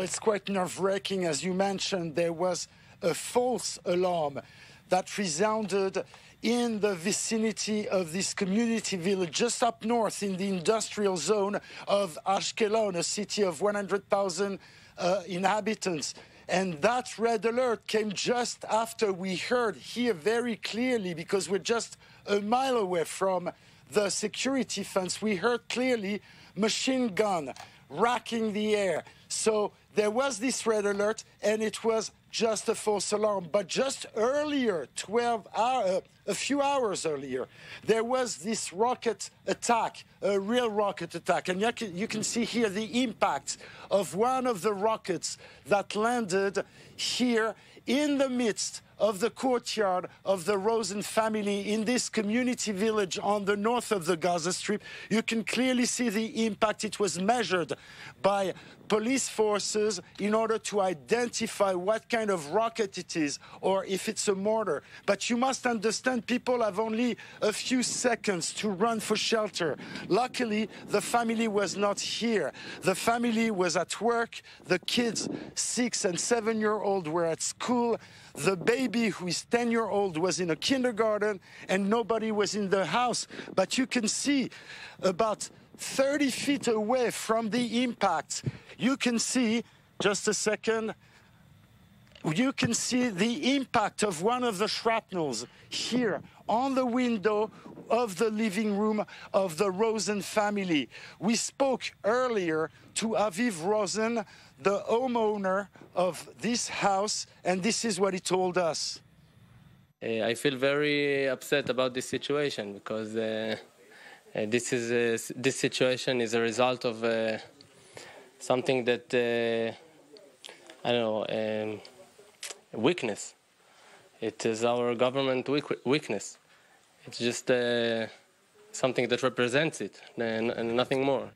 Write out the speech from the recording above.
it's quite nerve-wracking. As you mentioned, there was a false alarm that resounded in the vicinity of this community village just up north in the industrial zone of Ashkelon, a city of 100,000 inhabitants. And that red alert came just after we heard here very clearly, because we're just a mile away from the security fence, we heard clearly machine gun racking the air. So there was this red alert, and it was just a false alarm. But just earlier, a few hours earlier, there was this rocket attack, a real rocket attack. And you can see here the impact of one of the rockets that landed here in the midst of the courtyard of the Rosen family in this community village on the north of the Gaza Strip. You can clearly see the impact. It was measured by police forces in order to identify what kind of rocket it is or if it's a mortar. But you must understand, people have only a few seconds to run for shelter. Luckily, the family was not here. The family was at work. The kids, 6- and 7-year-old, were at school. The baby, who is 10-year-old, was in a kindergarten, and nobody was in the house. But you can see about 30 feet away from the impact, you can see, just a second, you can see the impact of one of the shrapnels here on the window of the living room of the Rosen family. We spoke earlier to Aviv Rosen, the homeowner of this house, and this is what he told us. I feel very upset about this situation because this situation is a result of something that, I don't know, weakness. It is our government weakness. It's just something that represents it and nothing more.